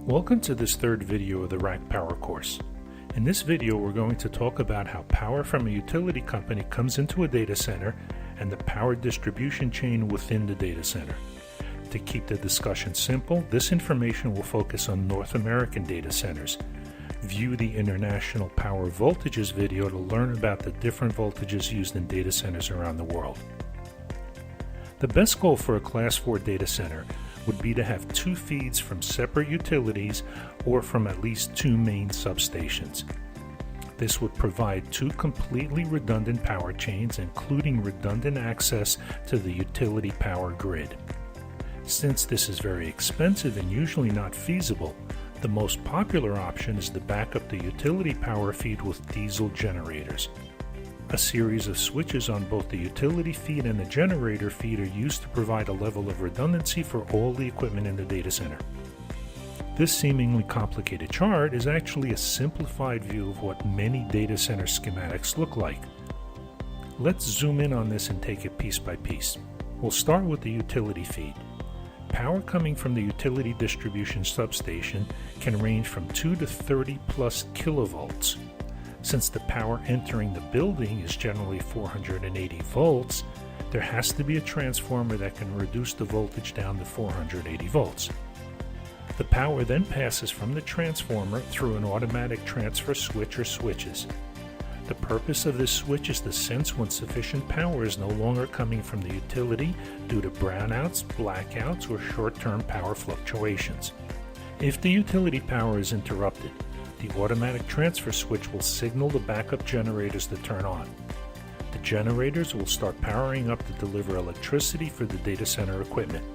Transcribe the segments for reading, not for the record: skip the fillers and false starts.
Welcome to this third video of the Rack Power course. In this video we're going to talk about how power from a utility company comes into a data center and the power distribution chain within the data center. To keep the discussion simple, this information will focus on North American data centers. View the International Power Voltages video to learn about the different voltages used in data centers around the world. The best goal for a Class 4 data center would be to have two feeds from separate utilities or from at least two main substations. This would provide two completely redundant power chains, including redundant access to the utility power grid. Since this is very expensive and usually not feasible, the most popular option is to back up the utility power feed with diesel generators. A series of switches on both the utility feed and the generator feed are used to provide a level of redundancy for all the equipment in the data center. This seemingly complicated chart is actually a simplified view of what many data center schematics look like. Let's zoom in on this and take it piece by piece. We'll start with the utility feed. Power coming from the utility distribution substation can range from 2 to 30 plus kilovolts. Since the power entering the building is generally 480 volts, there has to be a transformer that can reduce the voltage down to 480 volts. The power then passes from the transformer through an automatic transfer switch or switches. The purpose of this switch is to sense when sufficient power is no longer coming from the utility due to brownouts, blackouts, or short-term power fluctuations. If the utility power is interrupted, the automatic transfer switch will signal the backup generators to turn on. The generators will start powering up to deliver electricity for the data center equipment.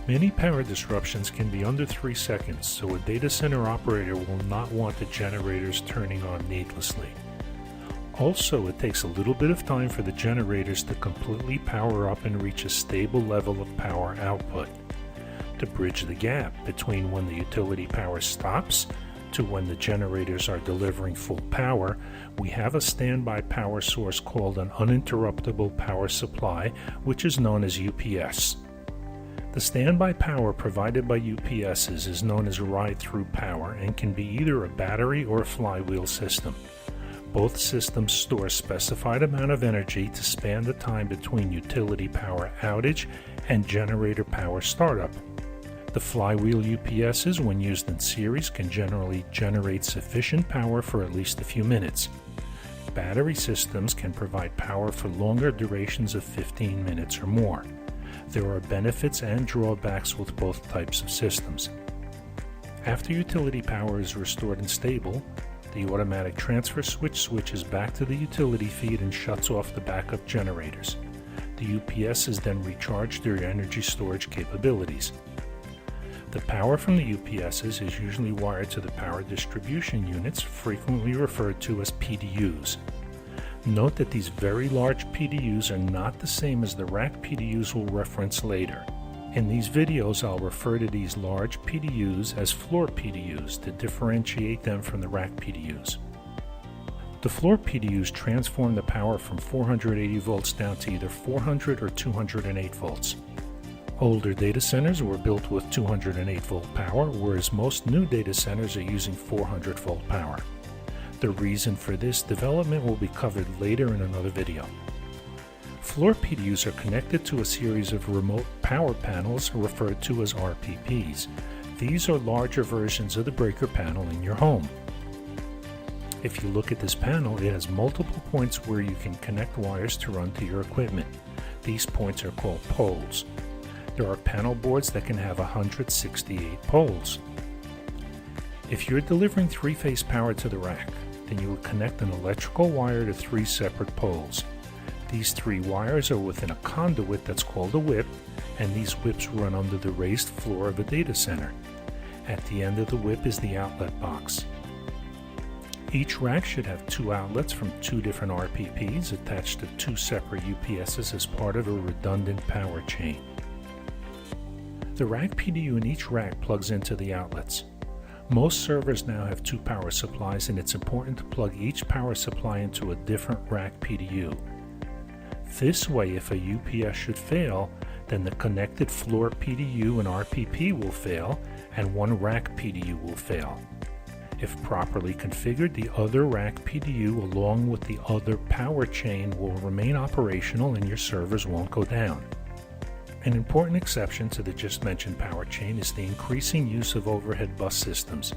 Many power disruptions can be under 3 seconds, so a data center operator will not want the generators turning on needlessly. Also, it takes a little bit of time for the generators to completely power up and reach a stable level of power output. To bridge the gap between when the utility power stops to when the generators are delivering full power, we have a standby power source called an uninterruptible power supply, which is known as UPS. The standby power provided by UPSs is known as ride-through power and can be either a battery or a flywheel system. Both systems store a specified amount of energy to span the time between utility power outage and generator power startup. The flywheel UPSs, when used in series, can generally generate sufficient power for at least a few minutes. Battery systems can provide power for longer durations of 15 minutes or more. There are benefits and drawbacks with both types of systems. After utility power is restored and stable, the automatic transfer switch switches back to the utility feed and shuts off the backup generators. The UPSs then recharge their energy storage capabilities. The power from the UPSs is usually wired to the power distribution units, frequently referred to as PDUs. Note that these very large PDUs are not the same as the rack PDUs we'll reference later. In these videos, I'll refer to these large PDUs as floor PDUs to differentiate them from the rack PDUs. The floor PDUs transform the power from 480 volts down to either 400 or 208 volts. Older data centers were built with 208 volt power, whereas most new data centers are using 400 volt power. The reason for this development will be covered later in another video. Floor PDUs are connected to a series of remote power panels referred to as RPPs. These are larger versions of the breaker panel in your home. If you look at this panel, it has multiple points where you can connect wires to run to your equipment. These points are called poles. There are panel boards that can have 168 poles. If you're delivering three-phase power to the rack, then you would connect an electrical wire to 3 separate poles. These 3 wires are within a conduit that's called a whip, and these whips run under the raised floor of a data center. At the end of the whip is the outlet box. Each rack should have 2 outlets from 2 different RPPs attached to 2 separate UPSs as part of a redundant power chain. The rack PDU in each rack plugs into the outlets. Most servers now have 2 power supplies, and it's important to plug each power supply into a different rack PDU. This way, if a UPS should fail, then the connected floor PDU and RPP will fail, and one rack PDU will fail. If properly configured, the other rack PDU along with the other power chain will remain operational and your servers won't go down. An important exception to the just mentioned power chain is the increasing use of overhead bus systems.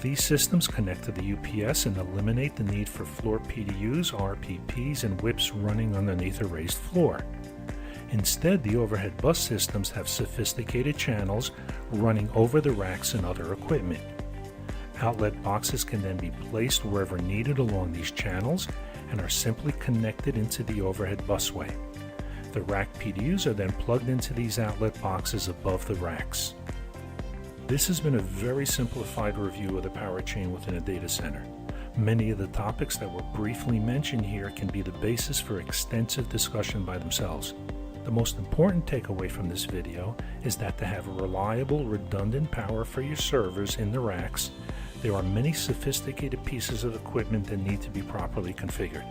These systems connect to the UPS and eliminate the need for floor PDUs, RPPs, and whips running underneath a raised floor. Instead, the overhead bus systems have sophisticated channels running over the racks and other equipment. Outlet boxes can then be placed wherever needed along these channels and are simply connected into the overhead busway. The rack PDUs are then plugged into these outlet boxes above the racks. This has been a very simplified review of the power chain within a data center. Many of the topics that were briefly mentioned here can be the basis for extensive discussion by themselves. The most important takeaway from this video is that to have reliable, redundant power for your servers in the racks, there are many sophisticated pieces of equipment that need to be properly configured.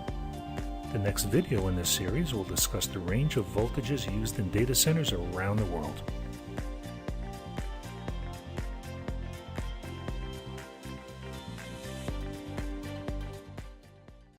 The next video in this series will discuss the range of voltages used in data centers around the world.